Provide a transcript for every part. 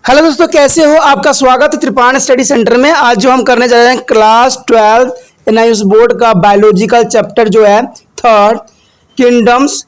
Hello दोस्तों, कैसे हो? आपका स्वागत है त्रिपाण स्टडी सेंटर में। आज जो हम करने जा रहे हैं क्लास 12 एनआईएस बोर्ड का बायोलॉजिकल चैप्टर जो है third, kingdoms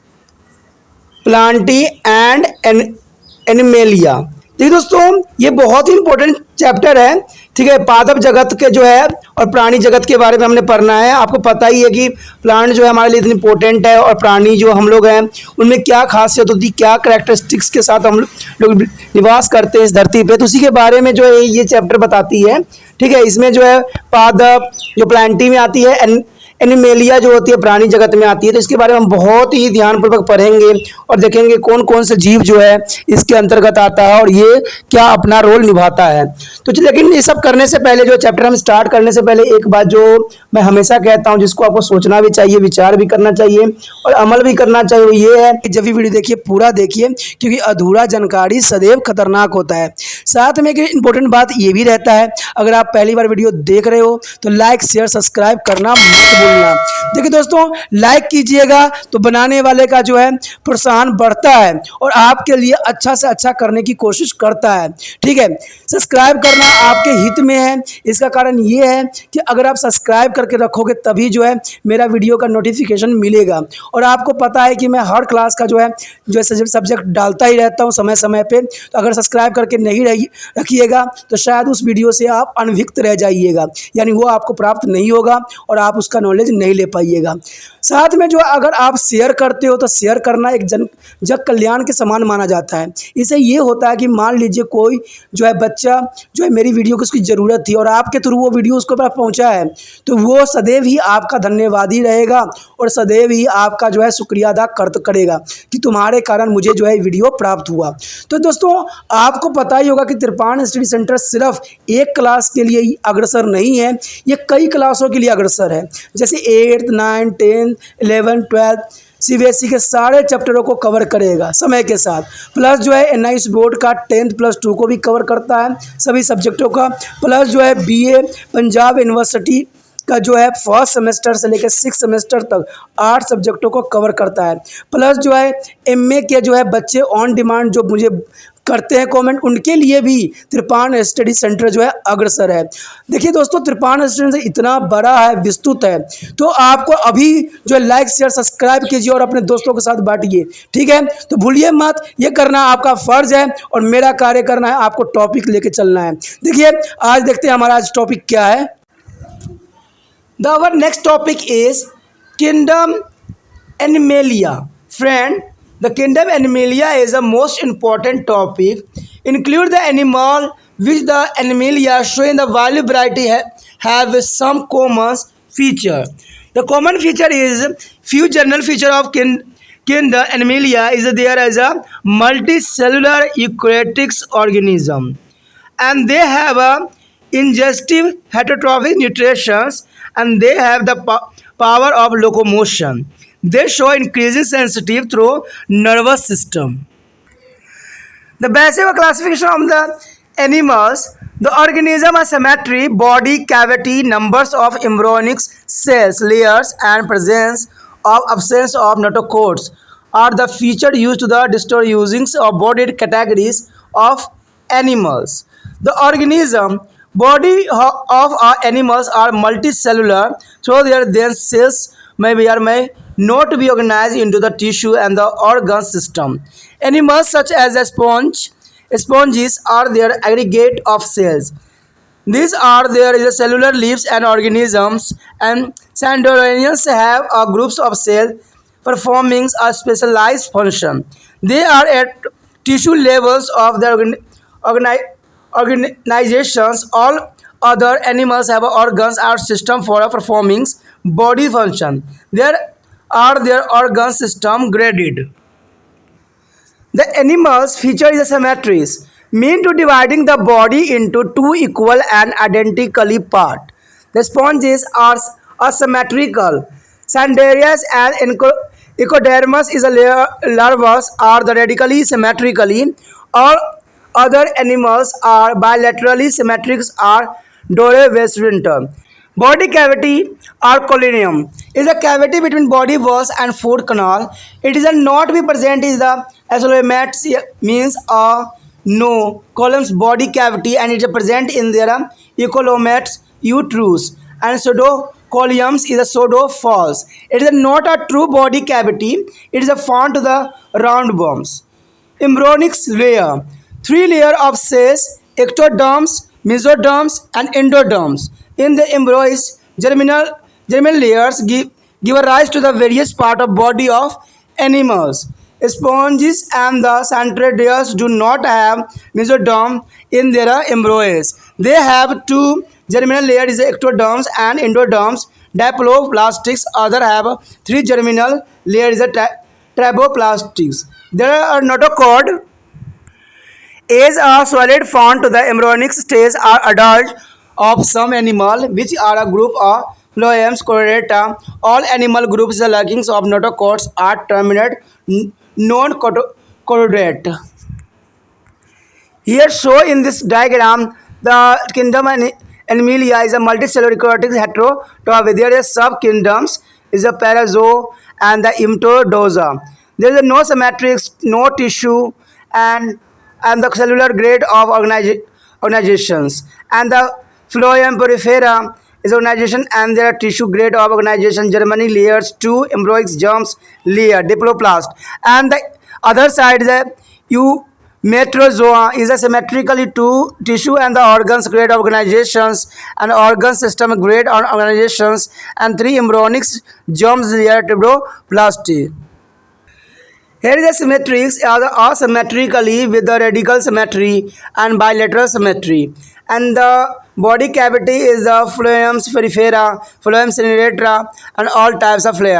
Plantae and animalia. देखिए दोस्तों, ये बहुत ही इंपॉर्टेंट चैप्टर है। ठीक है, पादप जगत के जो है और प्राणी जगत के बारे में हमने पढ़ना है। आपको पता ही है कि प्लांट जो है हमारे लिए इतनी इंपॉर्टेंट है और प्राणी जो हम लोग हैं उनमें क्या खासियत होती है, क्या करेक्टरिस्टिक्स के साथ हम लोग निवास करते हैं इस धरती पे, तो उसी के बारे में जो है ये चैप्टर बताती है। ठीक है, इसमें जो है पादप जो प्लांटी में आती है, एनिमेलिया जो होती है प्राणी जगत में आती है। तो इसके बारे में हम बहुत ही ध्यानपूर्वक पढ़ेंगे और देखेंगे कौन कौन से जीव जो है इसके अंतर्गत आता है और ये क्या अपना रोल निभाता है। तो लेकिन ये सब करने से पहले, जो चैप्टर हम स्टार्ट करने से पहले, एक बात जो मैं हमेशा कहता हूँ, जिसको आपको सोचना भी चाहिए, विचार भी करना चाहिए और अमल भी करना चाहिए, वो ये है कि जब भी वीडियो देखिए पूरा देखिए, क्योंकि अधूरा जानकारी सदैव खतरनाक होता है। साथ में एक इंपॉर्टेंट बात ये भी रहता है, अगर आप पहली बार वीडियो देख रहे हो तो लाइक शेयर सब्सक्राइब करना मत भूलना। देखिए दोस्तों, लाइक कीजिएगा तो बनाने वाले का जो है प्रोत्साहन बढ़ता है और आपके लिए अच्छा से अच्छा करने की कोशिश करता है। ठीक है, सब्सक्राइब करना आपके हित में है। इसका कारण ये है कि अगर आप सब्सक्राइब करके रखोगे तभी जो है मेरा वीडियो का नोटिफिकेशन मिलेगा। और आपको पता है कि मैं हर क्लास का जो है सब्जेक्ट डालता ही रहता हूँ समय समय पे। तो अगर सब्सक्राइब करके नहीं रखिएगा तो शायद उस वीडियो से आप अनभिज्ञ रह जाइएगा, यानी वो आपको प्राप्त नहीं होगा और आप उसका नॉलेज नहीं ले पाइएगा। साथ में जो अगर आप शेयर करते हो तो शेयर करना एक जग कल्याण के समान माना जाता है। इससे ये होता है कि मान लीजिए कोई जो है बच्चा जो है मेरी वीडियो को उसकी ज़रूरत थी और आपके थ्रू वो वीडियो उसको पास पहुंचा है, तो वो सदैव ही आपका धन्यवादी रहेगा और सदैव ही आपका जो है शुक्रिया अदा करेगा कि तुम्हारे कारण मुझे जो है वीडियो प्राप्त हुआ। तो दोस्तों, आपको पता ही होगा कि त्रिपाण स्टडी सेंटर सिर्फ एक क्लास के लिए ही अग्रसर नहीं है, ये कई क्लासों के लिए अग्रसर है। जैसे 8th 9th 10th 11th 12th CBSE के सारे चैप्टरों को कवर करेगा समय के साथ। प्लस जो है एनआईएस बोर्ड का 10th+2 को भी कवर करता है, सभी सब्जेक्टों का। प्लस जो है बीए पंजाब यूनिवर्सिटी का जो है फर्स्ट सेमेस्टर से लेकर 6th सेमेस्टर तक 8 सब्जेक्टों को कवर करता है। प्लस जो है एमए के जो है बच्चे ऑन डिमांड जो मुझे करते हैं कमेंट, उनके लिए भी त्रिपाण स्टडी सेंटर जो है अग्रसर है। देखिए दोस्तों, त्रिपाण स्टडी सेंटर इतना बड़ा है, विस्तृत है, तो आपको अभी जो है लाइक शेयर सब्सक्राइब कीजिए और अपने दोस्तों के साथ बांटिए। ठीक है, तो भूलिए मत, ये करना आपका फर्ज है और मेरा कार्य करना है, आपको टॉपिक लेके चलना है। देखिए, आज देखते हैं हमारा आज टॉपिक क्या है। Our next topic is kingdom Animalia. Friend, the kingdom Animalia is the most important topic. Include the animal which the Animalia showing the wide variety have some common feature. The common feature is few general feature of kingdom Animalia is there as a multicellular eukaryotic organism, and they have a ingestive heterotrophic nutrition, and they have the power of locomotion. They show increasing sensitive through nervous system. The basic classification of the animals: the organism has symmetry, body cavity, numbers of embryonic cells, layers, and presence of absence of notochords are the feature used to the distinguishing of body categories of animals. The organism body of animals are multicellular, so their cells may not be organized into the tissue and the organ system. Animals such as sponges are their aggregate of cells. These are their cellular leaves and organisms, and Sandoranians have a groups of cells performing a specialized function. They are at tissue levels of their organizations. All other animals have organs or system for performing body function. There are their organ system graded. The animals feature is symmetries, mean to dividing the body into two equal and identically part. The sponges are asymmetrical. Sandarius and Ecodermus is a larvas are the radically symmetrically. All other animals are bilaterally symmetric are Doryvescinter. Body cavity or colonium is a cavity between body walls and food canal. It is a not be present is the asolemat means a no columns body cavity and it is present in their ecolomates uterus, and pseudocolyms is a pseudo false. It is not a true body cavity, it is a form to the roundworms. Embryonic layer, three layer of cells, ectoderms, mesoderms and endoderms. In the embryos, germinal layers give rise to the various part of body of animals. Sponges and the centradias do not have mesoderm in their embryos. They have two germinal layers, ectoderms and endoderms. Diploplastics other have three germinal layers, traboplastics. There are notochord is a solid found to the embryonic stage or adult of some animal, which are a group of phloems chordata. All animal groups, the workings of notochords are terminate non-chordate. Here show in this diagram the kingdom Animalia is a multicellular eukaryotic heterotropa. There is sub-kingdoms is a parazoa and the Emtodoxa. There is no symmetry, no tissue, and the cellular grade of organizations. And the phloem porifera is organization and their tissue grade of organization. Germany layers, two embryonic germs layer, diploplast. And the other side is a Metrozoa is a symmetrically two tissue and the organs grade organizations and organ system grade organizations and three embryonic germs layer triploplasty. Here is a symmetries asymmetrically with the radical symmetry and bilateral symmetry. And the body cavity is the phloems perifera, phloems innerata and all types of flea.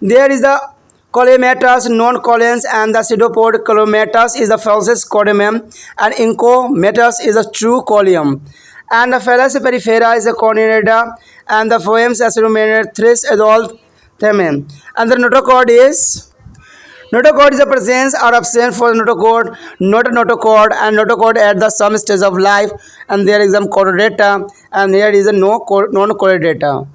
There is the Colymatus, non-colons, and the pseudopod Colymatus is the falsest colymium, and Incomatus is a true colymium. And the phallus perifera is a conidata, and the phloems acidominate thris is all themen. And the notochord is the presence or absence for notochord, not a notochord, and notochord at the some stage of life, and there is some chordata, and there is a non-chordata.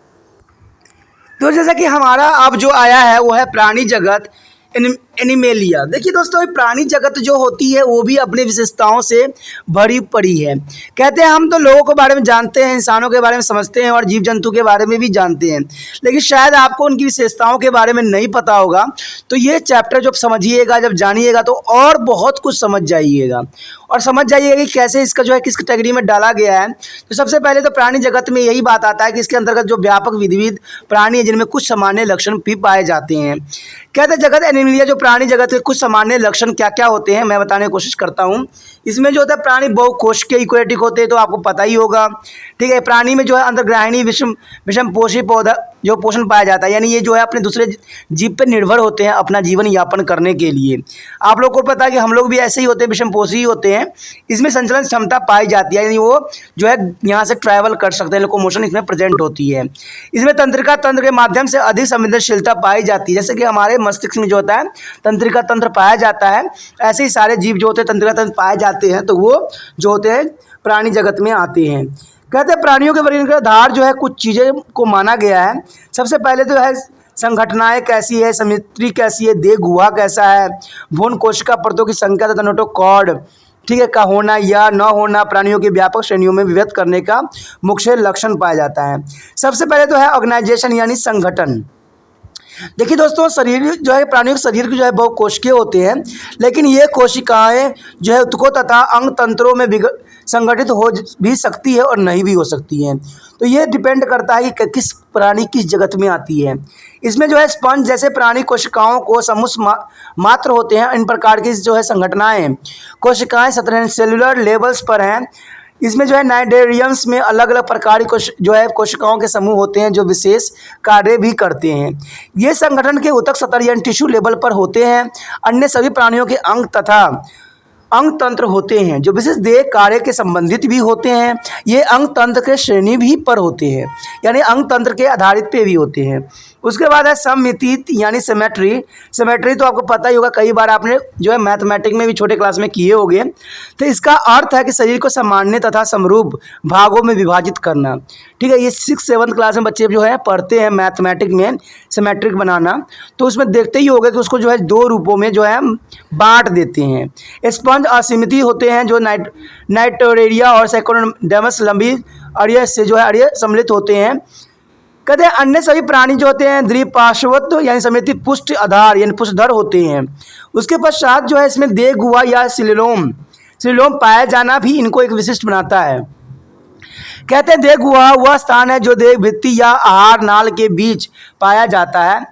तो जैसा कि हमारा अब जो आया है वो है प्राणी जगत एनिमेलिया। देखिए दोस्तों, ये प्राणी जगत जो होती है वो भी अपनी विशेषताओं से भरी पड़ी है। कहते हैं हम तो लोगों के बारे में जानते हैं, इंसानों के बारे में समझते हैं और जीव जंतु के बारे में भी जानते हैं, लेकिन शायद आपको उनकी विशेषताओं के बारे में नहीं पता होगा। तो ये चैप्टर जब समझिएगा, जब जानिएगा तो और बहुत कुछ समझ जाइएगा और समझ जाइएगा कि कैसे इसका जो है किस कैटेगरी में डाला गया है। तो सबसे पहले तो प्राणी जगत में यही बात आता है कि इसके अंतर्गत जो व्यापक विविध प्राणी है जिनमें कुछ सामान्य लक्षण भी पाए जाते हैं। कहते हैं जगत एनिमेलिया जो प्राणी जगत के कुछ सामान्य लक्षण क्या क्या होते हैं मैं बताने की कोशिश करता हूं। इसमें जो होता है प्राणी बहुकोशिकीय यूकेरियोटिक होते हैं, तो आपको पता ही होगा, ठीक है। प्राणी में जो है अंतर्ग्राहिणी विषम पोषी पौधा जो पोषण पाया जाता है, यानी ये जो है अपने दूसरे जीव पर निर्भर होते हैं अपना जीवन यापन करने के लिए। आप लोग को पता है कि हम लोग भी ऐसे ही होते हैं, विषम पोषी ही होते हैं। इसमें संचलन क्षमता पाई जाती है, यानी वो जो है यहाँ से ट्रैवल कर सकते हैं, लोकोमोशन इसमें प्रेजेंट होती है। इसमें तंत्रिका तंत्र के माध्यम से अधिक संवेदनशीलता पाई जाती है, जैसे कि हमारे मस्तिष्क में जो होता है तंत्रिका तंत्र पाया जाता है, ऐसे ही सारे जीव जो होते हैं तंत्रिका तंत्र पाए जाते हैं, तो वो जो होते हैं प्राणी जगत में आते हैं। कहते हैं प्राणियों के वर्गीकरण का आधार जो है कुछ चीज़ें को माना गया है। सबसे पहले तो है संघटनाएं कैसी है, समिति कैसी है, देह गुहा कैसा है, भ्रूण कोशिका परतों की संख्या तथा नोटोकॉर्ड, ठीक है, का होना या न होना प्राणियों की व्यापक श्रेणियों में विभक्त करने का मुख्य लक्षण पाया जाता है। सबसे पहले तो है ऑर्गेनाइजेशन यानी संगठन। देखिए दोस्तों, शरीर जो है प्राणियों के शरीर के जो है बहुकोशिकीय होते हैं, लेकिन ये कोशिकाएं जो है उत्तकों तथा अंग तंत्रों में संगठित हो भी सकती है और नहीं भी हो सकती हैं। तो ये डिपेंड करता है कि किस प्राणी किस जगत में आती है। इसमें जो है स्पंज जैसे प्राणी कोशिकाओं को समूह मात्र होते हैं, इन प्रकार की जो है संघटनाएं कोशिकाएं सतह सेलुलर लेवल्स पर हैं। इसमें जो है नाइडेरियंस में अलग अलग प्रकार की जो है कोशिकाओं के समूह होते हैं जो विशेष कार्य भी करते हैं। ये संगठन के ऊतक सतह यानी टिश्यू लेवल पर होते हैं। अन्य सभी प्राणियों के अंग तथा अंग तंत्र होते हैं जो विशेष देह कार्य के संबंधित भी होते हैं। ये अंग तंत्र के श्रेणी भी पर होते हैं, यानी अंग तंत्र के आधारित पे भी होते हैं। उसके बाद है सममिति यानी सिमेट्री। सिमेट्री तो आपको पता ही होगा, कई बार आपने जो है मैथमेटिक्स में भी छोटे क्लास में किए होंगे। तो इसका अर्थ है कि शरीर को सामान्य तथा समरूप भागों में विभाजित करना। ठीक है, ये 6-7 क्लास में बच्चे जो है पढ़ते हैं मैथमेटिक्स में सिमेट्रिक बनाना, तो उसमें देखते ही होगा कि उसको जो है 2 रूपों में जो है बांट देते हैं। स्पंज असीमित होते हैं जो नाइट्रोडेरिया और साइकोडेमस लंबी अड़िया से जो है अड़िया सम्मिलित होते हैं। कहते हैं अन्य सभी प्राणी जो होते हैं द्विपार्श्वत्व यानी समिति पुष्ट आधार यानी पुष्टधर होते हैं। उसके पश्चात जो है इसमें देह गुहा या सिलोम पाया जाना भी इनको एक विशिष्ट बनाता है। कहते हैं देह गुहा वह स्थान है जो देह भित्ति या आहार नाल के बीच पाया जाता है।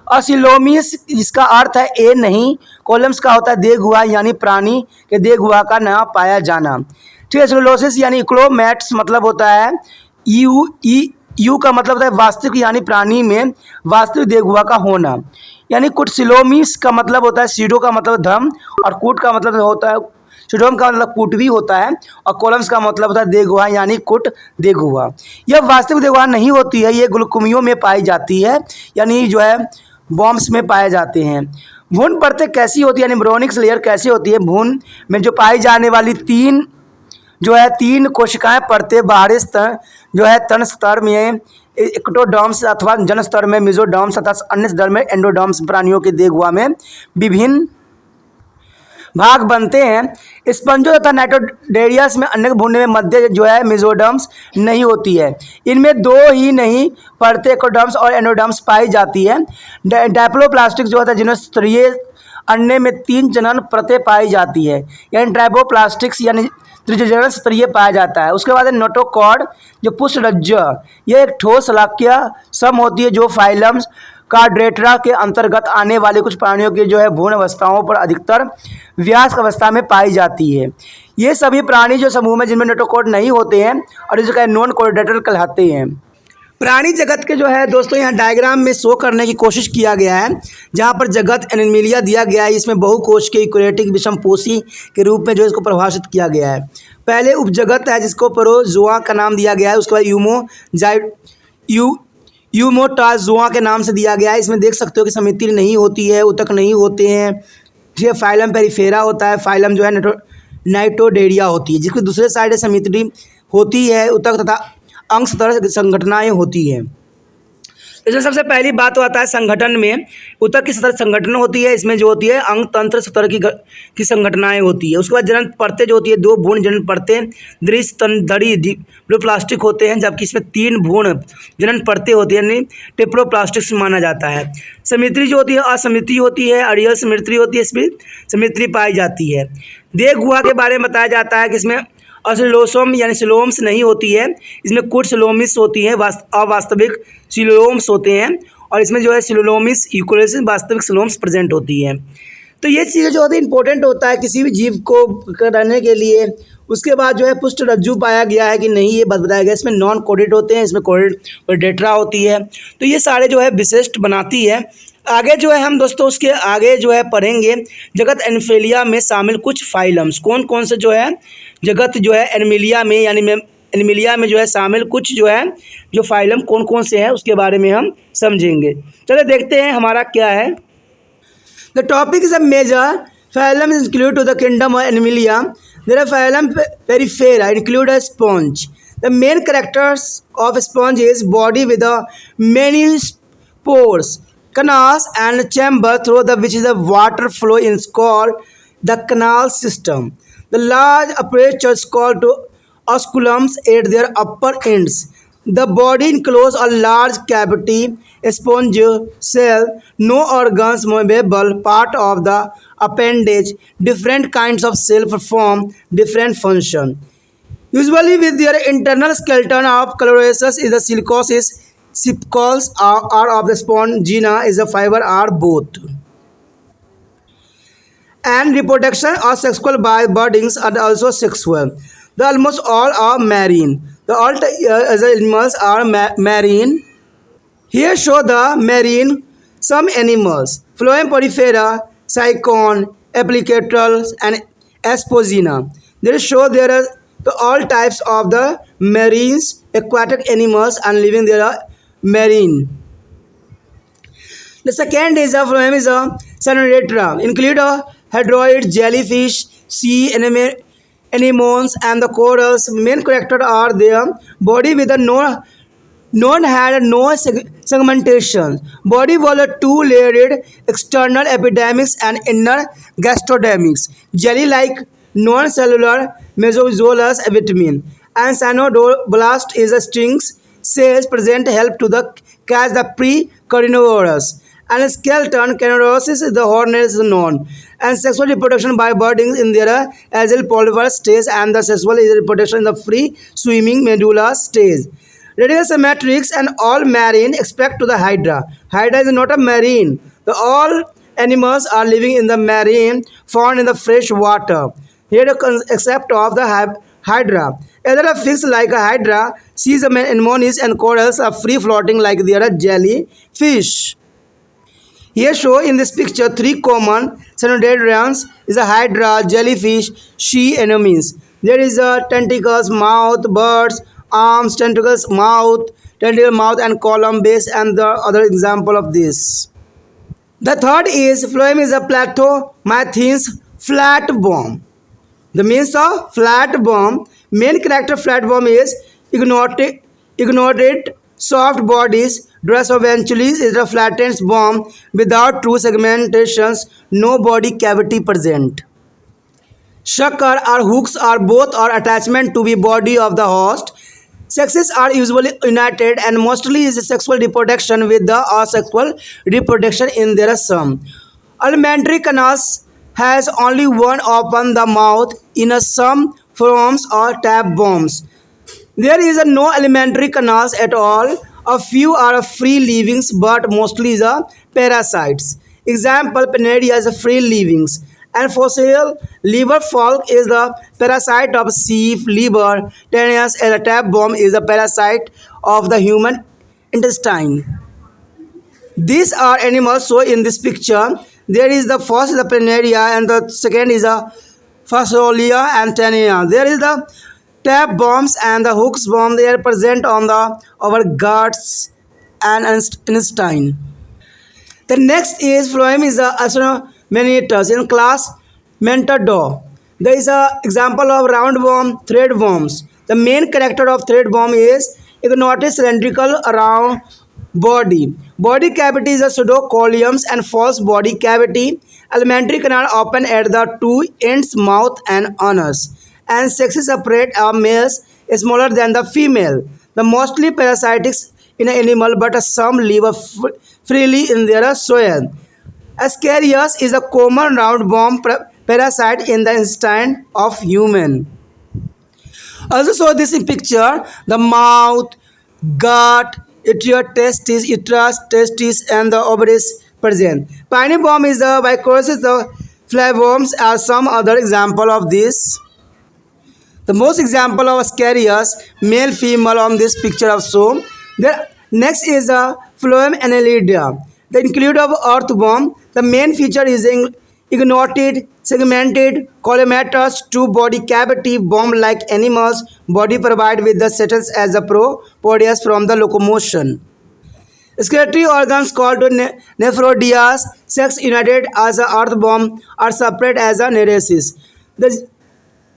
असिलोमिस जिसका अर्थ है ए नहीं, कॉलम्स का होता है देह गुहा यानी प्राणी के देह गुहा का न पाया जाना। ठीक है, सिलोसिस यानी इक्लोमैट्स मतलब होता है यू का मतलब होता है वास्तविक यानी प्राणी में वास्तविक देह गुहा का होना। यानी कुट सिलोमिस का मतलब होता है सीडो का मतलब धर्म, और कूट का मतलब होता है सिडोम का मतलब कूट भी होता है, और कॉलम्स का मतलब होता है देह गुहा यानी कुट देह गुहा। यह वास्तविक देह गुहा नहीं होती है, ये गुलकुमियों में पाई जाती है यानी जो है बॉम्ब्स में पाए जाते हैं। भ्रूण परतें कैसी होती है यानी ब्रोनिक्स लेयर कैसी होती है? भ्रूण में जो पाई जाने वाली 3 कोशिकाएं परतें बाहरी स्तर जो है तन स्तर में एक्टोडर्म्स अथवा जन स्तर में मेसोडर्म्स तथा अन्य स्तर में एंडोडर्म्स प्राणियों के देह गुहा में विभिन्न भाग बनते हैं। स्पंजों तथा नाइट्रोडेरियस में अन्य भूनने में मध्य जो है मेसोडर्म्स नहीं होती है। इनमें 2 ही नहीं परतें एक्टोडर्म्स और एंडोडर्म्स पाई जाती है। डायप्लोप्लास्टिक जो होता है जिन्हें स्तरीय अन्य में 3 जनन परतें पाई जाती है, यानी ट्राइबोप्लास्टिक्स यानी त्रिजनन स्तरीय पाया जाता है। उसके बाद है नोटोकॉर्ड जो पुष्परज्जु, यह एक ठोस शलाक्य सम होती है जो फाइलम्स कार्डेट्रा के अंतर्गत आने वाले कुछ प्राणियों के जो है भ्रूण अवस्थाओं पर अधिकतर वयस्क अवस्था में पाई जाती है। ये सभी प्राणी जो समूह में जिनमें नोटोकॉर्ड नहीं होते हैं और जिसका नॉन कोऑर्डिनेटर कहलाते हैं। प्राणी जगत के जो है दोस्तों यहाँ डायग्राम में शो करने की कोशिश किया गया है, जहाँ पर जगत एनिमलिया दिया गया है, इसमें बहुकोश के यूकैरियोटिक विषमपोषी के रूप में जो इसको परिभाषित किया गया है। पहले उपजगत है जिसको प्रोजोआ का नाम दिया गया है, उसके बाद यूमोटाजोआ के नाम से दिया गया है। इसमें देख सकते हो कि समिति नहीं होती है, उतक नहीं होते हैं। ठीक है, फाइलम पेरिफेरा होता है, फाइलम जो है नाइट्रोडेरिया होती है, जिसकी दूसरे साइड समिति होती है, उतक तथा अंग सतह संगठनाएँ होती हैं। इसमें सबसे पहली बात तो आता है संगठन में, उतक की सतह संगठन होती है, इसमें जो होती है अंग तंत्र सतह की संगठनाएँ होती है। उसके बाद जनन परतें जो होती है 2 भ्रूण जनन परतें दृश्यतनधरी डिप्लोप्लास्टिक होते हैं, जबकि इसमें 3 भ्रूण जनन परतें होती है यानी टेप्लोप्लास्टिक माना जाता है। समिति जो होती है असमिति होती है, अड़ियल समिति होती है, इसमें समिति पाई जाती है। देह गुहा के बारे में बताया जाता है कि इसमें असिलोसोम यानी सिलोम्स नहीं होती है, इसमें कुट सिलोमिस होती है, अवास्तविक सिलोम्स होते हैं, और इसमें जो है सिलोमिस यूकोलेसिस वास्तविक सिलोम्स प्रेजेंट होती है। तो ये चीज़ें जो होती है इंपॉर्टेंट होता है किसी भी जीव को रहने के लिए। उसके बाद जो है पुष्ट रज्जु पाया गया है कि नहीं ये बताया गया, इसमें नॉन कोडेट होते हैं, इसमें कोडेट्रा होती है। तो ये सारे जो है विशिष्ट बनाती है। आगे जो है हम दोस्तों उसके आगे जो है पढ़ेंगे जगत एनिमलिया में शामिल कुछ फाइलम्स, कौन कौन से जो है जगत जो है एनिमलिया में यानी एनिमलिया में जो है शामिल कुछ जो है जो फाइलम कौन कौन से हैं उसके बारे में हम समझेंगे। चलो देखते हैं हमारा क्या है। The topic is a major phylum is include to the kingdom of Animalia. There are phylum Porifera include a sponge. The main characters of sponge is body with a many pores, canals and chamber through the which is the water flow is called the canal system. The large apertures called to osculums at their upper ends. The body encloses a large cavity, sponge cell, no organs movable part of the appendage. Different kinds of cell perform different function. Usually with their internal skeleton of chlorosis is the silicosis. Sepals are of the spongina is a fiber are both. And reproduction or sexual buddings are also sexual. The almost all are marine. The all animals are marine. Here show the marine some animals: phloem porifera, cycon, applicators, and asposina. They show there are all types of the marines, aquatic animals, and living there are marine. The second is a phloem is a Cyanidra, include a hadroid, jellyfish, sea anemones, and the corals. Main character are their body with a no none had no segmentation. Body was a two-layered external epidermis and inner gastrodermis. Jelly-like non-cellular mesozoolous vitamin. And cyanoblast is a strings cells present help to the catch the pre-carnivorous. And skeleton canodosis is the hornet is known. And sexual reproduction by budding in their azale polymer stage and the sexual reproduction in the free swimming medulla stage. Radial symmetrics and all marine except to the hydra. Hydra is not a marine. The all animals are living in the marine, found in the fresh water. Here the except of the hydra. Either a fish like a hydra, seas anemones and corals are free floating like they are jellyfish. Here show in this picture three common cyanidarians is a hydra, jellyfish, sea anemones. There is a tentacles, mouth, birds, arms, tentacles, mouth, tentacle mouth and column base and the other example of this. The third is phloem is a platomythenes flat bomb. The means of flat bomb, main character flat bomb is ignored soft bodies, dress eventually is a flattened bomb without true segmentations, no body cavity present. Sucker or hooks are both or attachment to the body of the host. Sexes are usually united and mostly is sexual reproduction with the asexual reproduction in their sum. Alimentary canals has only one open the mouth in a some forms or tap bombs. There is no alimentary canals at all. A few are free livings, but mostly is a parasites. Example: Panaria is a free livings, and fossil liver folk is the parasite of sheep liver. Tetanus and a tap bomb is a parasite of the human intestine. These are animals. So in this picture, there is the first is the planaria and the second is a Phaseolia and Tania. There is the tap bombs and the hooks bomb. They are present on the our guts and intestine. The next is phloem is a Astromenetus in class Mentador. There is a example of round worm, thread worms. The main character of thread worm is ignotus cylindrical around body. Body cavity is a pseudocolyms and false body cavity. Alimentary canal open at the two ends, mouth and anus. And sexes separate are males smaller than the female. The mostly parasitic in an animal, but some live freely in their soil. Ascarius is a common roundworm parasite in the intestine of human. Also saw this in picture, the mouth, gut, uterus, testis, and the ovaries present. Piney bomb is the vicosis, the flavworms are some other example of this. The most example of Ascarius, male, female on this picture of so. The next is a phloem annelida. The include of earthworm. The main feature is ignoted, segmented, colomatous, two body cavity, bomb-like animals, body provided with the settles as a propodius from the locomotion. Excretory organs called nephrodias, sex united as a earthworm, are separate as a neresis. The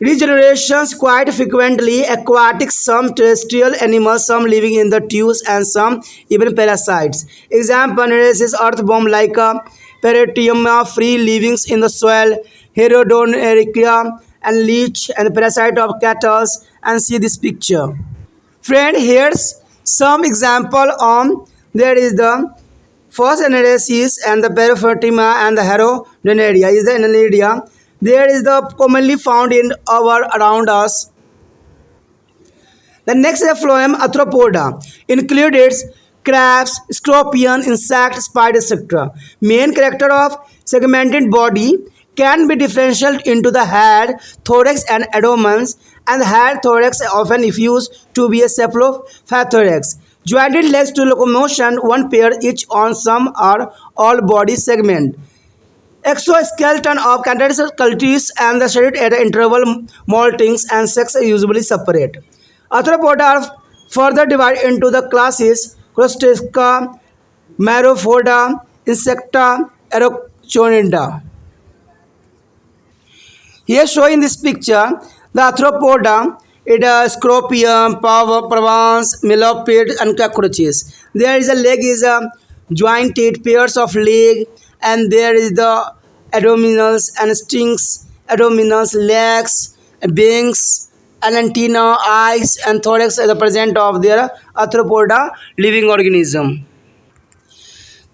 regenerations quite frequently aquatic, some terrestrial animals, some living in the tubes and some even parasites. Example: Neresis earthworm like a Paratiuma, free livings in the soil, Herodonerica and leech and parasite of cattle. And see this picture. Friend, here's some example on there is the first Neresis and the Parafertima and the Herodoneria is the Annelida. There is the commonly found in our around us. The next is phloem arthropoda, includes crabs, scorpion, insect, spider, etc. Main character of segmented body can be differentiated into the head, thorax, and abdomens, and the head thorax often used to be a cephalothorax. Jointed legs to locomotion, one pair each on some or all body segment. Exoskeleton of cultists and the shaded at interval moltings and sex are usually separate. Arthropoda are further divided into the classes Crustacea, Myrophoda, insecta erochonida. Here shown in this picture, the arthropoda, it scorpion, prawns, millipede, and cockroaches. There is a leg is a jointed pairs of leg, and there is the abdominals and stings, abdominals, legs, wings, and antenna, eyes, and thorax are the present of their arthropoda living organism.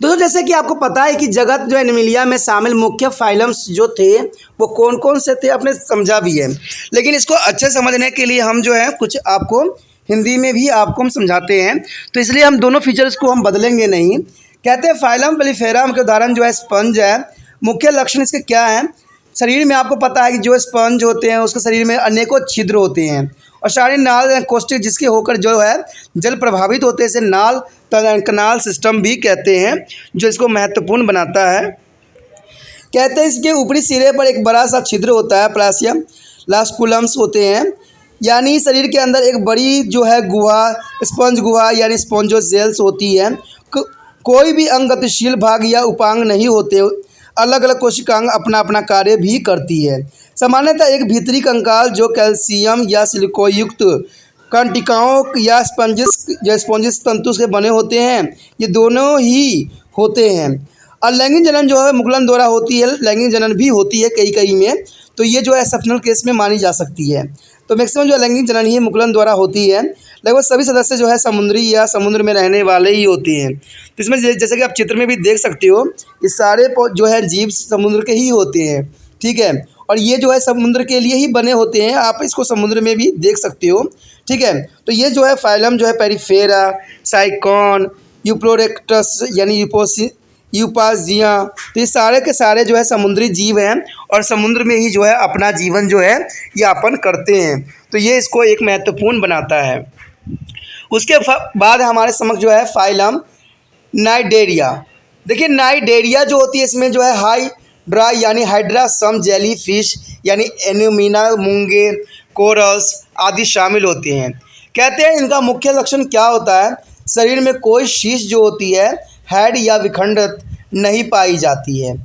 दोस्तों जैसे कि आपको पता है कि जगत जो Animalia में शामिल मुख्य फाइलम्स जो थे वो कौन कौन से थे आपने समझा भी है, लेकिन इसको अच्छे समझने के लिए हम जो है कुछ आपको हिंदी में भी आपको हम समझाते हैं, तो इसलिए हम दोनों फीचर्स को हम बदलेंगे नहीं। कहते हैं फाइलम पेलिफेरम के उदाहरण जो है स्पंज है। मुख्य लक्षण इसके क्या है? शरीर में आपको पता है कि जो स्पंज होते हैं उसके शरीर में अनेकों छिद्र होते हैं और सारी नाल कोष्ठक जिसके होकर जो है जल प्रभावित होते हैं, इसे नाल कनाल सिस्टम भी कहते हैं, जो इसको महत्वपूर्ण बनाता है। कहते हैं इसके ऊपरी सिरे पर एक बड़ा सा छिद्र होता है, प्लासिया लास्कुलम्स होते हैं, यानी शरीर के अंदर एक बड़ी जो है गुहा, स्पंज गुहा यानी स्पॉन्जोसेल्स होती है। कोई भी अंग गतिशील भाग या उपांग नहीं होते, अलग अलग कोशिकांग अपना अपना कार्य भी करती है। सामान्यतः एक भीतरी कंकाल जो कैल्शियम या सिलिकोयुक्त कंटिकाओं या स्पॉन्जिस तंतु से बने होते हैं, ये दोनों ही होते हैं। और लैंगिक जनन जो है मुकुलन द्वारा होती है, लैंगिक जनन भी होती है कई कई में, तो ये जो है एक्सेप्शनल केस में मानी जा सकती है। तो मैक्सिमम जो लैंगिक जनन ही मुकुलन द्वारा होती है। लगभग सभी सदस्य जो है समुद्री या समुद्र में रहने वाले ही होते हैं। तो इसमें जैसे कि आप चित्र में भी देख सकते हो, ये सारे जो है जीव समुद्र के ही होते हैं, ठीक है, और ये जो है समुद्र के लिए ही बने होते हैं। आप इसको समुद्र में भी देख सकते हो, ठीक है। तो ये जो है फाइलम जो है पेरिफेरा, साइकॉन, यूप्लोरेक्टस यानी यूपाजिया, तो ये सारे के सारे जो है समुद्री जीव हैं और समुद्र में ही जो है अपना जीवन जो है यापन करते हैं। तो ये इसको एक महत्वपूर्ण बनाता है। उसके बाद हमारे समक्ष जो है फाइलम नाइडेरिया। देखिए नाइडेरिया जो होती है इसमें जो है हाइड्रा यानी हाइड्रा सम जेली फिश यानी एनुमिना, मूंगे, कोरल्स आदि शामिल होते हैं। कहते हैं इनका मुख्य लक्षण क्या होता है? शरीर में कोई शीश जो होती है हेड या विखंडित नहीं पाई जाती है।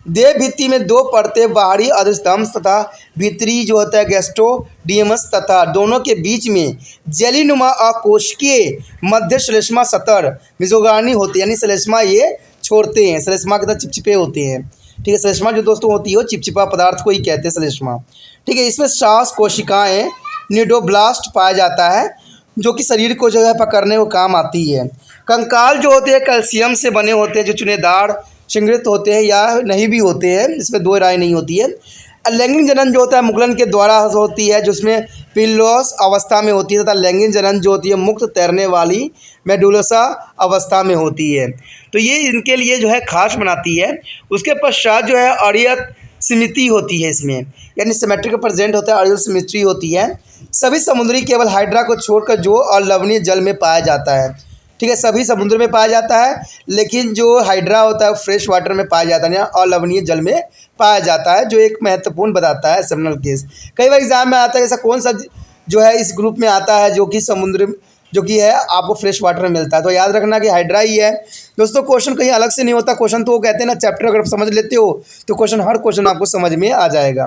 देह भित्ति में दो परतें, बाहरी अधस्तंभ तथा भीतरी जो होता है गैस्ट्रोडियमस, तथा दोनों के बीच में जेलीनुमा अकोशिकीय मध्य श्लेष्मा सतर मिजोगानी होती है, यानी श्लेष्मा ये छोड़ते हैं, श्लेष्मा के तरह चिपचिपे होते हैं, ठीक है। श्लेष्मा जो दोस्तों होती है वो चिपचिपा पदार्थ को ही कहते हैं श्लेष्मा, ठीक है। इसमें श्वास कोशिकाएँ निडोब्लास्ट पाया जाता है जो कि शरीर को जो है पकड़ने को काम आती है। कंकाल जो होते हैं कैल्शियम से बने होते हैं, जो चुनेदार श्रृंखलित होते हैं या नहीं भी होते हैं, इसमें दो राय नहीं होती है। लैंगिक जनन जो होता है मुकुलन के द्वारा होती है, जिसमें पिल्लोस अवस्था में होती है, तथा लैंगिक जनन जो होती है मुक्त तैरने वाली मेडुलोसा अवस्था में होती है। तो ये इनके लिए जो है खास बनाती है। उसके पश्चात जो है अरियत सिमिट्री होती है इसमें, यानी सिमेट्रिक प्रेजेंट होता है, अरियल सिमिट्री होती है। सभी समुद्री केवल हाइड्रा को छोड़कर जो अलवणीय जल में पाया जाता है, ठीक है, सभी समुद्र में पाया जाता है, लेकिन जो हाइड्रा होता है फ्रेश वाटर में पाया जाता है या अलवणीय जल में पाया जाता है, जो एक महत्वपूर्ण बताता है एक्सेप्शनल केस। कई बार एग्जाम में आता है ऐसा कौन सा जो है इस ग्रुप में आता है जो कि समुद्र जो कि है आपको फ्रेश वाटर में मिलता है, तो याद रखना कि हाइड्रा ही है। दोस्तों क्वेश्चन कहीं अलग से नहीं होता, क्वेश्चन तो वो कहते हैं ना चैप्टर अगर समझ लेते हो तो क्वेश्चन हर क्वेश्चन आपको समझ में आ जाएगा।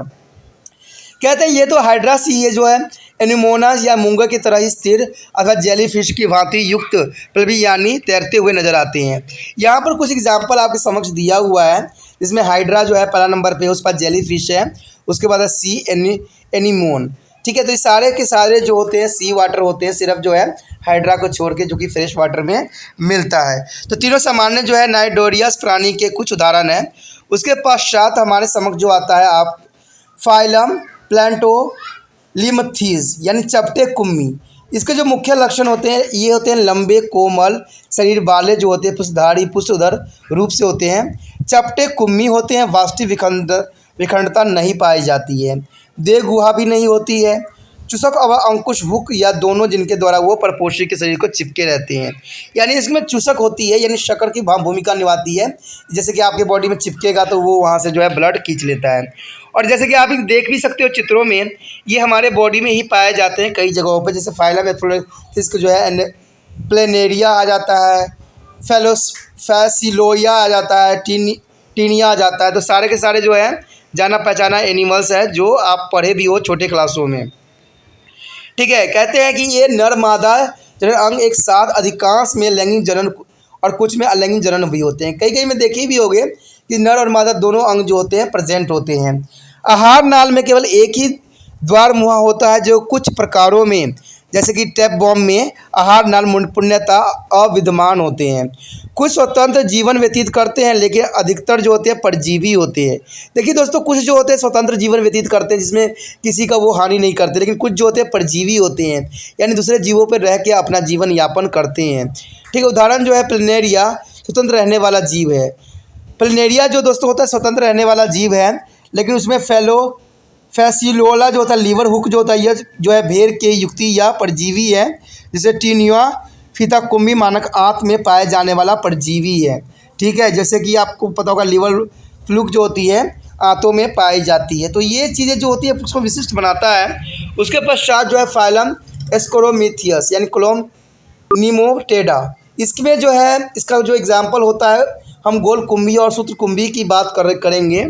कहते हैं ये तो हाइड्रा सी है जो है एनिमोनास या मूंगा की तरह ही स्थिर अथवा जेलीफिश की भांति युक्त प्रभी यानी तैरते हुए नजर आते हैं। यहाँ पर कुछ एग्जाम्पल आपके समक्ष दिया हुआ है, जिसमें हाइड्रा जो है पहला नंबर पे है, उसके बाद जेलीफिश है, उसके बाद है सी एनीमोन, ठीक है। तो ये सारे के सारे जो होते हैं सी वाटर होते हैं, सिर्फ जो है हाइड्रा को छोड़ के जो कि फ्रेश वाटर में मिलता है। तो तीनों सामान्य जो है नाइडोरियस प्राणी के कुछ उदाहरण हैं। उसके पश्चात हमारे समक्ष जो आता है आप फाइलम प्लैंटोलिमथीज यानी चपटे कुम्मी। इसके जो मुख्य लक्षण होते हैं ये होते हैं लंबे कोमल शरीर वाले जो होते हैं पुष्पधारी पुष्पधर रूप से होते हैं, चपटे कुम्मी होते हैं, वास्तविक विखंडता नहीं पाई जाती है, देह गुहा भी नहीं होती है, चूसक और अंकुश हुक या दोनों जिनके द्वारा वो परपोषी के शरीर को चिपके रहते हैं। यानी इसमें चूसक होती है यानी शक्कर की भूमिका निभाती है, जैसे कि आपके बॉडी में चिपकेगा तो वो वहाँ से जो है ब्लड खींच लेता है। और जैसे कि आप देख भी सकते हो चित्रों में, ये हमारे बॉडी में ही पाए जाते हैं कई जगहों पर, जैसे फाइलम एथ्रोलिथिस जो है प्लेनेरिया आ जाता है, फैसिलोया आ जाता है, टीनिया आ जाता है। तो सारे के सारे जो है जाना पहचाना एनिमल्स है जो आप पढ़े भी हो छोटे क्लासों में। ठीक है, कहते हैं कि ये नर मादा जनन अंग एक साथ अधिकांश में लैंगिक जनन और कुछ में अलैंगिक जनन भी होते हैं। कई कई में देखे भी होंगे कि नर और मादा दोनों अंग जो होते हैं प्रेजेंट होते हैं। आहार नाल में केवल एक ही द्वार मुहा होता है जो कुछ प्रकारों में जैसे कि टैपवॉर्म में आहार नाल पूर्णतः अविद्यमान होते हैं। कुछ स्वतंत्र जीवन व्यतीत करते हैं लेकिन अधिकतर जो होते हैं परजीवी होते हैं। देखिए दोस्तों, कुछ जो होते हैं स्वतंत्र जीवन व्यतीत करते हैं जिसमें किसी का वो हानि नहीं करते, लेकिन कुछ जो होते हैं परजीवी होते हैं, यानी दूसरे जीवों पर रह के अपना जीवन यापन करते हैं। ठीक है, उदाहरण जो है प्लेनेरिया स्वतंत्र रहने वाला जीव है। प्लेनेरिया जो दोस्तों होता है स्वतंत्र रहने वाला जीव है, लेकिन उसमें फैसिलोला जो होता है लीवर हुक जो होता है, यह जो है भेड़ के युक्ति या परजीवी है, जिसे टीनिया फिथाकुम्बी मानक आंत में पाए जाने वाला परजीवी है। ठीक है, जैसे कि आपको पता होगा लीवर फ्लूक जो होती है आंतों में पाई जाती है। तो ये चीज़ें जो होती है उसको विशिष्ट बनाता है। उसके पश्चात जो है फाइलम एस्कोरोमीथियस यानी क्लोम निमोटेडा, इसमें जो है इसका जो एग्जाम्पल होता है, हम गोल कुंभी और सूत्र कुंभी की बात करेंगे।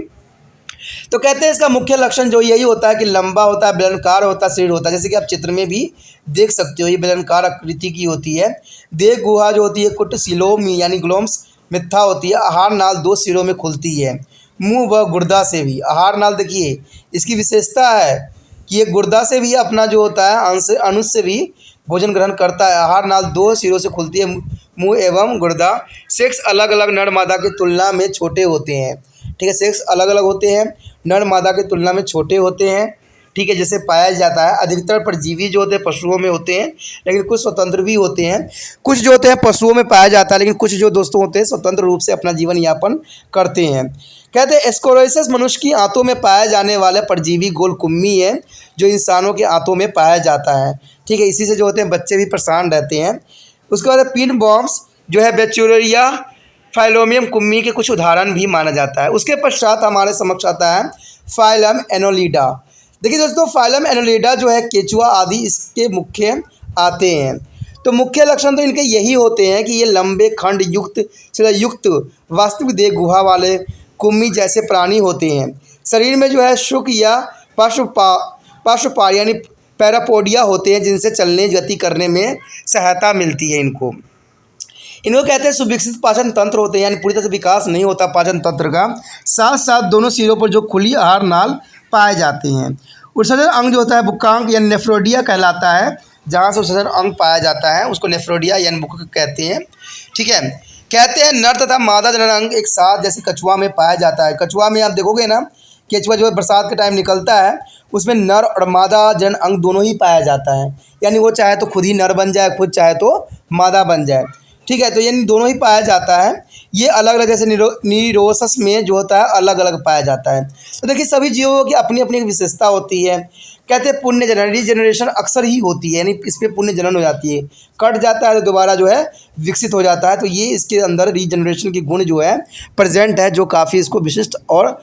तो कहते हैं इसका मुख्य लक्षण जो यही होता है कि लंबा होता है, बेलनाकार होता है, शरीर होता है, जैसे कि आप चित्र में भी देख सकते हो, ये बेलनाकार आकृति की होती है। देह गुहा जो होती है कुट सिलोम यानी ग्लोम्स मिथ्या होती है। आहार नाल 2 सिरों में खुलती है, मुंह व गुर्दा से भी। आहार नाल देखिए इसकी विशेषता है कि ये गुर्दा से भी अपना जो होता है अनुज से भी भोजन ग्रहण करता है। आहार नाल 2 सिरों से खुलती है, मुंह एवं गुर्दा। सेक्स अलग अलग नर मादा की तुलना में छोटे होते हैं। ठीक है, सेक्स अलग अलग होते हैं, नर मादा की तुलना में छोटे होते हैं। ठीक है, जैसे पाया जाता है। अधिकतर परजीवी जो होते हैं पशुओं में होते हैं, लेकिन कुछ स्वतंत्र भी होते हैं। कुछ जो होते हैं पशुओं में पाया जाता है, लेकिन कुछ जो दोस्तों होते हैं स्वतंत्र रूप से अपना जीवन यापन करते हैं। कहते हैं एस्कोरोइसिस मनुष्य की आंतों में पाया जाने वाला परजीवी गोल कुम्मी है जो इंसानों के आंतों में पाया जाता है। ठीक है, इसी से जो होते हैं बच्चे भी परेशान रहते हैं। उसके बाद पिन बॉम्ब्स जो है बेचुरिया फाइलोमियम कुम्मी के कुछ उदाहरण भी माना जाता है। उसके पश्चात हमारे समक्ष आता है फाइलम एनोलिडा। देखिए दोस्तों, फाइलम एनोलिडा जो है केचुआ आदि इसके मुख्य आते हैं। तो मुख्य लक्षण तो इनके यही होते हैं कि ये लंबे खंड युक्त वास्तविक देह गुहा वाले कुम्मी जैसे प्राणी होते हैं। शरीर में जो है शुक या पार्श्वपार यानी पैरापोडिया होते हैं, जिनसे चलने गति करने में सहायता मिलती है इनको कहते हैं सुविकसित पाचन तंत्र होते हैं, यानी पूरी तरह से विकास नहीं होता पाचन तंत्र का। साथ साथ दोनों सिरों पर जो खुली आहार नाल पाए जाते हैं। उत्सर्जन अंग जो होता है बुक्कांक या नेफ्रोडिया कहलाता है। जहाँ से उत्सर्जन अंग पाया जाता है उसको नेफ्रोडिया यानी बुक्कांक कहते हैं। ठीक है, कहते हैं नर तथा मादा जनन अंग एक साथ जैसे कछुआ में पाया जाता है। कछुआ में आप देखोगे ना, केचुआ जो है बरसात के टाइम निकलता है, उसमें नर और मादा जनन अंग दोनों ही पाया जाता है, यानी वो चाहे तो खुद ही नर बन जाए, खुद चाहे तो मादा बन जाए। ठीक है, तो यानी दोनों ही पाया जाता है। ये अलग अलग जैसे नीरोसस में जो होता है अलग अलग पाया जाता है। तो देखिए सभी जीवों की अपनी अपनी विशेषता होती है। कहते हैं पुण्य जनन रीजनरेशन अक्सर ही होती है, यानी इस पर पुण्य जनन हो जाती है, कट जाता है तो दोबारा जो है विकसित हो जाता है। तो ये इसके अंदर रीजनरेशन की गुण जो है प्रेजेंट है, जो काफ़ी इसको विशिष्ट और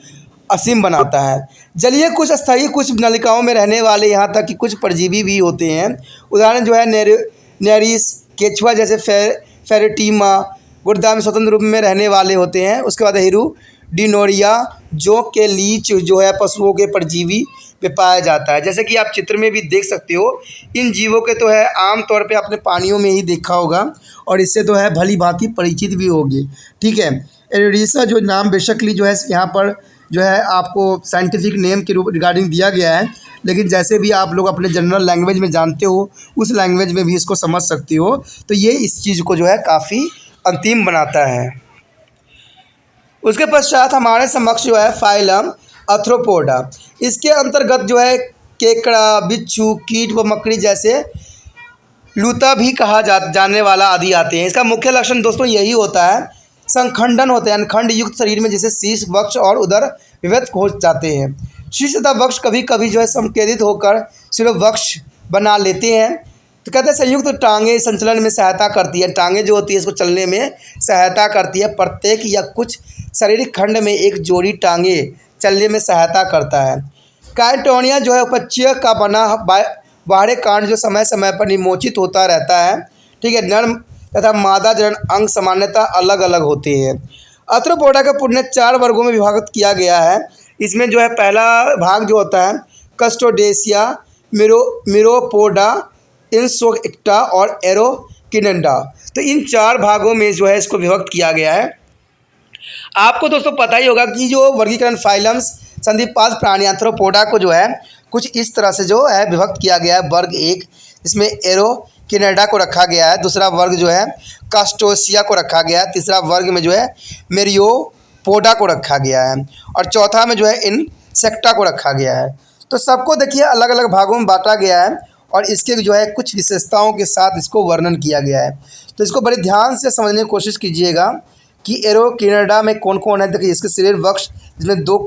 असीम बनाता है। जलीय कुछ अस्थायी कुछ नलिकाओं में रहने वाले, यहाँ तक कि कुछ परजीवी भी होते हैं। उदाहरण जो है नेरिस केचुआ जैसे फेरेटीमा गुर्दा में स्वतंत्र रूप में रहने वाले होते हैं। उसके बाद हिरुडिनोरिया जो के लीच जो है पशुओं के परजीवी में पाया जाता है। जैसे कि आप चित्र में भी देख सकते हो, इन जीवों के तो है आमतौर पे आपने पानियों में ही देखा होगा और इससे तो है भली भांति परिचित भी होगी। ठीक है, एरिसा जो नाम बेसिकली जो है यहाँ पर जो है आपको साइंटिफिक नेम के रूप रिगार्डिंग दिया गया है, लेकिन जैसे भी आप लोग अपने जनरल लैंग्वेज में जानते हो उस लैंग्वेज में भी इसको समझ सकते हो। तो ये इस चीज़ को जो है काफ़ी अंतिम बनाता है। उसके पश्चात हमारे समक्ष जो है फाइलम आर्थ्रोपोडा। इसके अंतर्गत जो है केकड़ा, बिच्छू, कीट व मकड़ी जैसे लूता भी कहा जाने वाला आदि आते हैं। इसका मुख्य लक्षण दोस्तों यही होता है, संखंडन होते हैं, खंड युक्त शरीर में जैसे शीर्ष, वक्ष और उदर विभक्त हो जाते हैं। शीर्ष तथा वक्ष कभी कभी जो है संकेंद्रित होकर सिर्फ वक्ष बना लेते हैं। तो कहते हैं संयुक्त टांगे संचलन में सहायता करती है। टांगे जो होती है इसको चलने में सहायता करती है। प्रत्येक या कुछ शारीरिक खंड में एक जोड़ी टांगे चलने में सहायता करता है। काइटोनिया जो है उपच्य का बना बाहरी कांड जो समय समय पर निमोचित होता रहता है। ठीक है, तथा मादा जनन अंग सामान्यतः अलग अलग होते हैं। आर्थ्रोपोडा के पुण्य 4 वर्गों में विभाजित किया गया है। इसमें जो है पहला भाग जो होता है कस्टोडेसिया, मिरोपोडा, इंसोक्टा और एरोकिनेंडा। तो इन 4 भागों में जो है इसको विभक्त किया गया है। आपको दोस्तों पता ही होगा कि जो वर्गीकरण फाइलम्स संधिपाद प्राणी आर्थ्रोपोडा को जो है कुछ इस तरह से जो है विभक्त किया गया है। वर्ग 1 इसमें एरोकिनेडा को रखा गया है, दूसरा वर्ग जो है कास्टोसिया को रखा गया है, तीसरा वर्ग में जो है मेरियोपोडा को रखा गया है और चौथा में जो है इंसेक्टा को रखा गया है। तो सबको देखिए अलग अलग भागों में बांटा गया है और इसके जो है कुछ विशेषताओं के साथ इसको वर्णन किया गया है। तो इसको बड़े ध्यान से समझने की कोशिश कीजिएगा कि एरोकिनेडा में कौन कौन है। देखिए इसके शरीर वक्ष जिसमें 2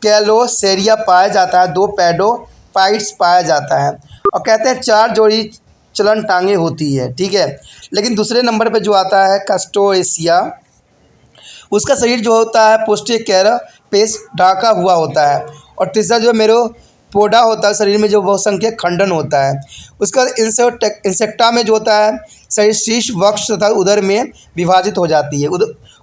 कैलोसेरिया पाया जाता है, 2 पैडोपाइट्स पाया जाता है और कहते हैं 4 जोड़ी चलन टांगे होती है, ठीक है। लेकिन दूसरे नंबर पे जो आता है कास्टोएसिया, उसका शरीर जो होता है पोस्टीरियर कैरापेस ढाका हुआ होता है और तीसरा जो मेरोपोडा होता है शरीर में जो बहुसंख्यक खंडन होता है। उसका इंसेक्टा में जो होता है शरीर शीर्ष वक्ष तथा उदर में विभाजित हो जाती है।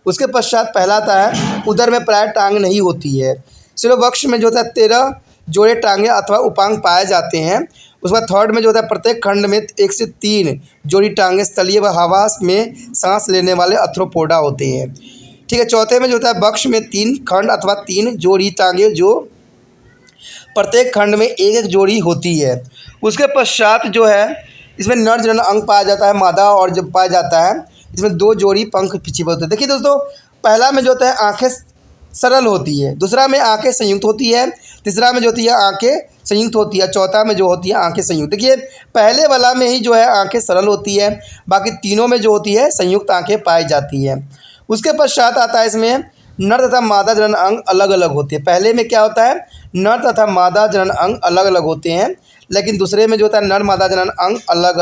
उसके पश्चात पहला आता है उदर में प्राय टांग नहीं होती है। शिरोवक्ष में जो होता है 13 जोड़े टांगे अथवा उपांग पाए जाते हैं। उसके बाद थर्ड में जो होता है प्रत्येक खंड में 1 से 3 जोड़ी टांगे स्थलीय व हवा में सांस लेने वाले आर्थ्रोपोडा होते हैं, ठीक है। चौथे में जो होता है वक्ष में 3 खंड अथवा 3 जोड़ी टांगे जो प्रत्येक खंड में 1-1 जोड़ी होती है। उसके पश्चात जो है इसमें नर जनन अंग पाया जाता है मादा और जब पाया जाता है इसमें 2 जोड़ी पंख छिपे होते हैं। देखिए दोस्तों पहला में जो होता है आँखें सरल होती है, दूसरा में आंखें संयुक्त होती है, तीसरा में जो होती है आंखें संयुक्त होती है, चौथा में जो होती है आंखें संयुक्त। देखिए पहले वाला में ही जो है आंखें सरल होती है, बाकी तीनों में जो होती है संयुक्त आंखें पाई जाती है। उसके पश्चात आता है इसमें नर तथा मादा जनन अंग अलग अलग होते हैं। पहले में क्या होता है नर तथा मादा जनन अंग अलग अलग होते हैं, लेकिन दूसरे में जो होता है नर मादा जनन अंग अलग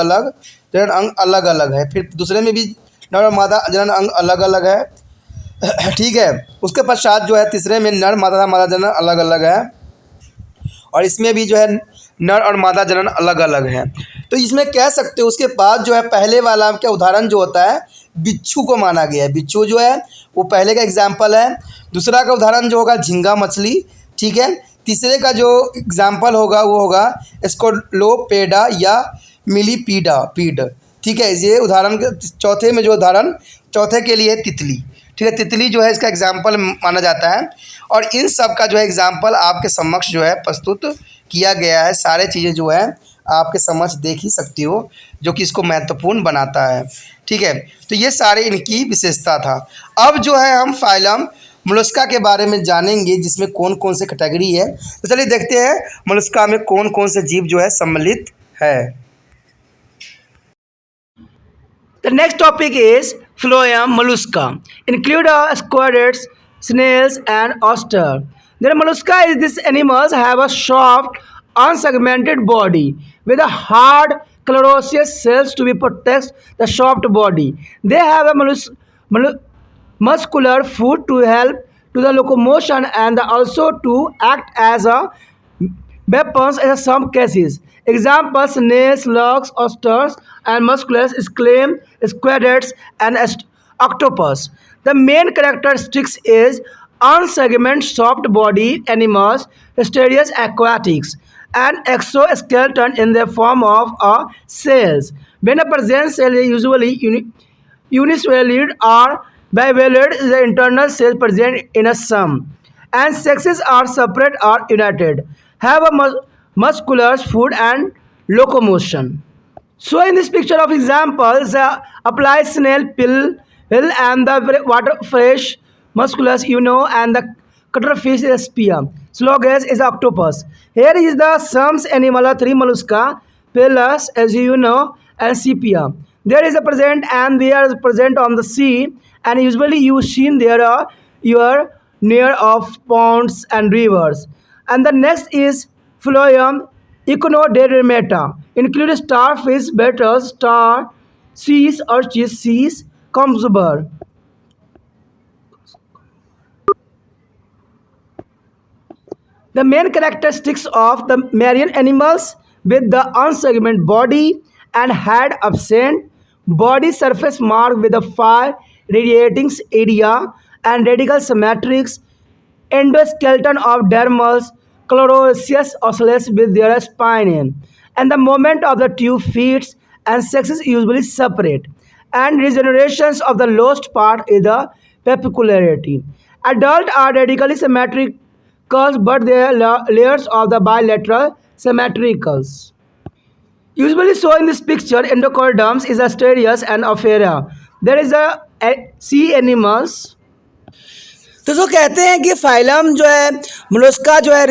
अलग है। फिर दूसरे में भी नर मादा जनन अंग अलग अलग है, ठीक है। उसके पश्चात जो है तीसरे में नर मादा जनन अलग अलग है और इसमें भी जो है नर और मादा जनन अलग अलग है। तो इसमें कह सकते हो उसके बाद जो है पहले वाला का उदाहरण जो होता है बिच्छू को माना गया है। बिच्छू जो है वो पहले का एग्जाम्पल है। दूसरा का उदाहरण जो होगा झींगा मछली, ठीक है। तीसरे का जो एग्जाम्पल होगा वो होगा स्कोलोपेडा या मिलीपीड, ठीक है। ये उदाहरण चौथे में जो उदाहरण चौथे के लिए तितली, ठीक है। तितली जो है इसका एग्जाम्पल माना जाता है और इन सब का जो है एग्जाम्पल आपके समक्ष जो है प्रस्तुत किया गया है। सारे चीज़ें जो है आपके समक्ष देख ही सकती हो, जो कि इसको महत्वपूर्ण बनाता है, ठीक है। तो ये सारे इनकी विशेषता था। अब जो है हम फाइलम मोलस्का के बारे में जानेंगे जिसमें कौन कौन से कैटेगरी है। तो चलिए देखते हैं मोलस्का में कौन कौन से जीव जो है सम्मिलित है। The next topic is phloem mollusca. Include squamates, snails, and oyster. The mollusca is these animals have a soft, unsegmented body with a hard, chlorosious cells to be protect the soft body. They have a muscular foot to help to the locomotion and also to act as a weapons in some cases. Examples: snails, slugs, oysters, and musculus, clams, squamates, and octopus. The main characteristics is unsegmented soft body animals, mysterious aquatics, and exoskeleton in the form of cells. When a present cell is usually unicellular or bivalent, the internal cells present in a sum, and sexes are separate or united, have a muscular foot and locomotion. So in this picture of examples, apply snail pill and the waterfish musculus, and the cuttlefish is spear. Slogus is octopus. Here is the sums animal, 3 mollusca, Pilus, as you know, and sepia. There is a present and they are present on the sea, and usually you seen there are your near of ponds and rivers. And the next is phloem echinodermata, include starfish, beetles, star, seas, urchins, seas, cucumber. The main characteristics of the marine animals with the unsegmented body and head absent, body surface marked with a fire radiating area and radical symmetrics, endoskeleton of dermals chlorosis oscillates with their spine, and the movement of the tube feet and sexes usually separate, and regenerations of the lost part is the papicularity. Adults are radically symmetricals, but their layers of the bilateral symmetricals. Usually shown in this picture, endochordums is asterias and opheria. There is a sea animals. तो जो कहते हैं कि phylum जो है Mollusca जो है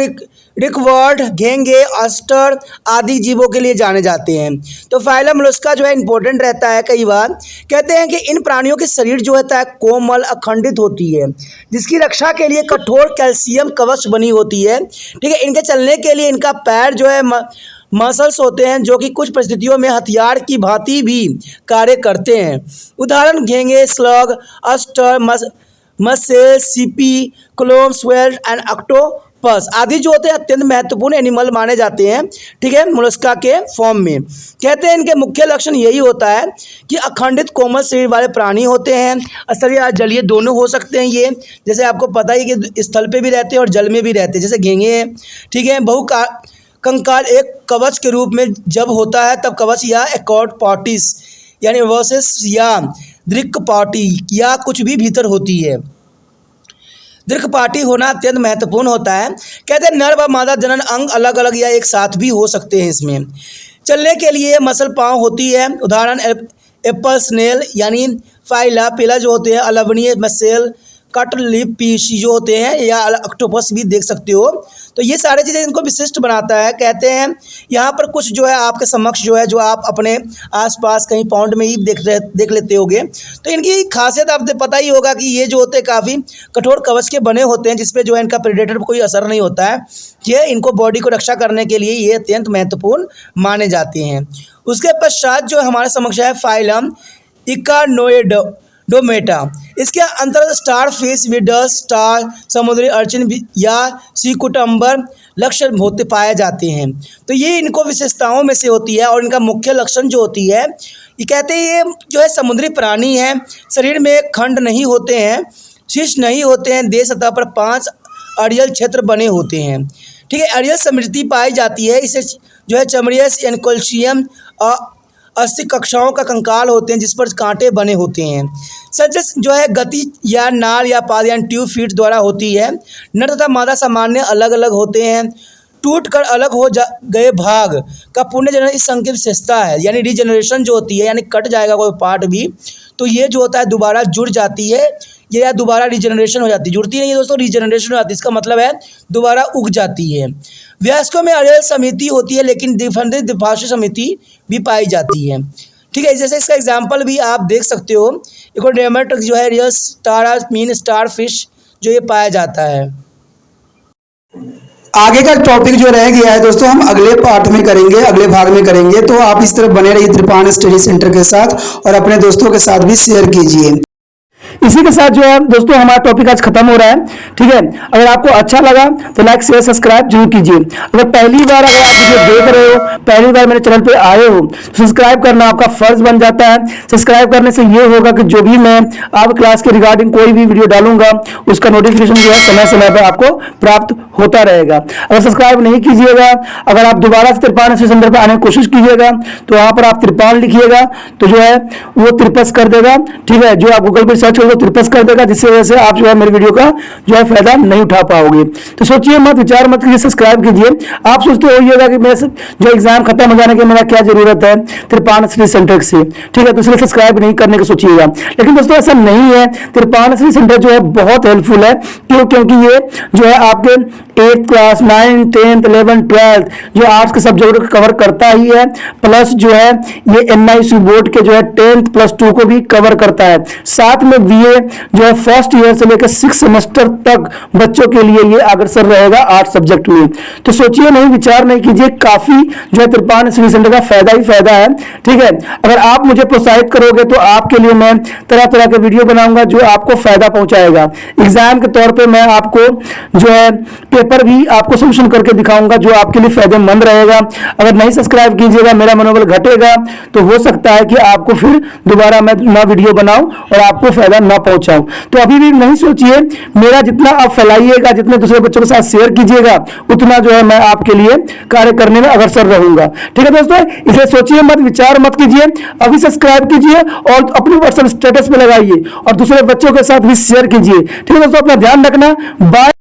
recovered, घेंगे, oyster आदि जीवों के लिए जाने जाते हैं। तो फाइलम मोलस्का जो है इंपॉर्टेंट रहता है। कई बार कहते हैं कि इन प्राणियों के शरीर जो होता है कोमल अखंडित होती है, जिसकी रक्षा के लिए कठोर कैल्शियम कवच बनी होती है। ठीक है, इनके चलने के लिए इनका पैर जो है मसल्स होते हैं, जो कि कुछ परिस्थितियों में हथियार की भांति भी कार्य करते हैं। उदाहरण घेंगे, स्लग, ऑस्टर, मसेल, सीपी, क्लोम, स्वेल एंड ऑक्टोपस आदि जो होते हैं अत्यंत महत्वपूर्ण एनिमल माने जाते हैं। ठीक है, मोलस्का के फॉर्म में कहते हैं इनके मुख्य लक्षण यही होता है कि अखंडित कोमल शरीर वाले प्राणी होते हैं। स्तरीय या जलीय दोनों हो सकते हैं ये, जैसे आपको पता ही कि स्थल पे भी रहते हैं और जल में भी रहते हैं, जैसे घेंगे हैं। ठीक है, कंकाल एक कवच के रूप में जब होता है तब कवच या एकॉर्ड पार्टिस यानी वर्सेस या दृक् पार्टी या कुछ भी भीतर होती है। दृक् पार्टी होना अत्यंत महत्वपूर्ण होता है। कहते हैं नर व मादा जनन अंग अलग अलग या एक साथ भी हो सकते हैं। इसमें चलने के लिए मसल पाँव होती है। उदाहरण एप्पल स्नेल यानी फाइला, पेला जो होते हैं, अलवनीय, मसेल, कट लिप पीस जो होते हैं, या ऑक्टोपस भी देख सकते हो। तो ये सारी चीज़ें इनको विशिष्ट बनाता है। कहते हैं यहाँ पर कुछ जो है आपके समक्ष जो है, जो आप अपने आसपास कहीं पॉन्ड में ही देख लेते होगे। तो इनकी खासियत आपको पता ही होगा कि ये जो होते हैं काफ़ी कठोर कवच के बने होते हैं, जिसपे जो है इनका प्रेडेटर पर कोई असर नहीं होता है। ये इनको बॉडी को रक्षा करने के लिए ये अत्यंत महत्वपूर्ण माने जाते हैं। उसके पश्चात जो हमारे समक्ष है फाइलम इकानोइडोमेटा। इसके अंतर्गत स्टार फिश, विडस, स्टार, समुद्री अर्चिन या सीकुटम्बर लक्षण होते पाए जाते हैं। तो ये इनको विशेषताओं में से होती है। और इनका मुख्य लक्षण जो होती है, ये कहते हैं ये जो है समुद्री प्राणी है, शरीर में खंड नहीं होते हैं, शीश नहीं होते हैं, देह सतह पर 5 अड़ियल क्षेत्र बने होते हैं। ठीक है, अड़ियल समृद्धि पाई जाती है। इसे जो है चमड़ियस एनकोल्शियम 80 कक्षाओं का कंकाल होते हैं, जिस पर कांटे बने होते हैं। संचय जो है गति या नाल या पाद या ट्यूब फीट द्वारा होती है। नर तथा मादा सामान्य अलग अलग होते हैं। टूट कर अलग हो गए भाग का पुनर्जनन इस संघ की विशेषता है, यानी रीजनरेशन जो होती है, यानी कट जाएगा कोई पार्ट भी तो ये जो होता है दोबारा जुड़ जाती है, ये या दोबारा रीजनरेशन हो जाती है। जुड़ती नहीं है दोस्तों, रीजनरेशन हो जाती है। इसका मतलब है दोबारा उग जाती है। वयस्कों में अड़ियल समिति होती है, लेकिन द्विभाषी समिति भी पाई जाती है। ठीक है, जैसे इसका एग्जाम्पल भी आप देख सकते हो। इकोडेमट जो है real star mean star fish जो ये पाया जाता है। आगे का टॉपिक जो रह गया है दोस्तों, हम अगले पार्ट में करेंगे, अगले भाग में करेंगे। तो आप इस तरफ बने रहिए त्रिपाण स्टडी सेंटर के साथ और अपने दोस्तों के साथ भी शेयर कीजिए। इसी के साथ जो है दोस्तों हमारा टॉपिक आज खत्म हो रहा है। ठीक है, अगर आपको अच्छा लगा तो लाइक शेयर सब्सक्राइब जरूर कीजिए। अगर पहली बार अगर आप वीडियो देख रहे हो, पहली बार मेरे चैनल पे आए हो, तो सब्सक्राइब करना आपका फर्ज बन जाता है। सब्सक्राइब करने से ये होगा कि जो भी मैं आप क्लास के रिगार्डिंग कोई भी वीडियो डालूंगा उसका नोटिफिकेशन जो है समय समय पर आपको प्राप्त होता रहेगा। अगर सब्सक्राइब नहीं कीजिएगा, अगर आप दोबारा से त्रिपाण स्टडी सेंटर पर आने की कोशिश कीजिएगा तो वहां पर आप त्रिपाण लिखिएगा तो जो है वो त्रिपस कर देगा। ठीक है, जो आप गूगल पर सर्च करोगे त्रिपस कर देगा, जिससे वजह से आप जो है मेरे वीडियो का जो है फायदा नहीं उठा पाओगे। तो सोचिए मत, विचार मत कीजिए, सब्सक्राइब कीजिए। आप सोचते होइएगा कि मेरे जो एग्जाम खत्म हो जाने के मेरा क्या जरूरत है त्रिपाण स्टडी सेंटर से। ठीक है, तो इसलिए सब्सक्राइब नहीं करने की सोचिएगा। लेकिन दोस्तों ऐसा नहीं है, त्रिपाण स्टडी सेंटर जो है बहुत हेल्पफुल है। क्यों? क्योंकि ये जो है आपके 8th class, 9th, 10th, 11th, 12th जो आर्ट्स के सब्जेक्ट कवर करता ही है, प्लस जो है ये NIC बोर्ड के जो है 10th+2 को भी कवर करता है। साथ में बीए जो है फर्स्ट ईयर से लेकर 6 सेमेस्टर तक बच्चों के लिए ये अग्रसर रहेगा 8 सब्जेक्ट में। तो सोचिए नहीं, विचार नहीं कीजिए, काफी जो है त्रिपाण स्टडी सेंटर का फायदा ही फायदा है। ठीक है, अगर आप मुझे प्रोत्साहित करोगे तो आपके लिए मैं तरह तरह के वीडियो बनाऊंगा जो आपको फायदा पहुंचाएगा। एग्जाम के तौर पे मैं आपको जो है पेपर भी आपको सोल्यूशन करके दिखाऊंगा जो आपके लिए फायदेमंद रहेगा। अगर नहीं सब्सक्राइब कीजिएगा, मेरा मनोबल घटेगा, तो हो सकता है कि आपको फिर दोबारा मैं नया वीडियो बनाऊं और आपको फायदा ना पहुंचाऊं। तो अभी भी नहीं सोचिए, मेरा जितना आप फैलाइएगा, जितने दूसरे बच्चों के साथ शेयर कीजिएगा, उतना जो है मैं आपके लिए कार्य करने में अग्रसर रहूंगा। ठीक है दोस्तों, इसे सोचिए मत, विचार मत कीजिए, अभी सब्सक्राइब कीजिए और अपने व्हाट्सएप स्टेटस पे लगाइए और दूसरे बच्चों के साथ भी शेयर कीजिए। ठीक है दोस्तों, अपना ध्यान रखना। बाय।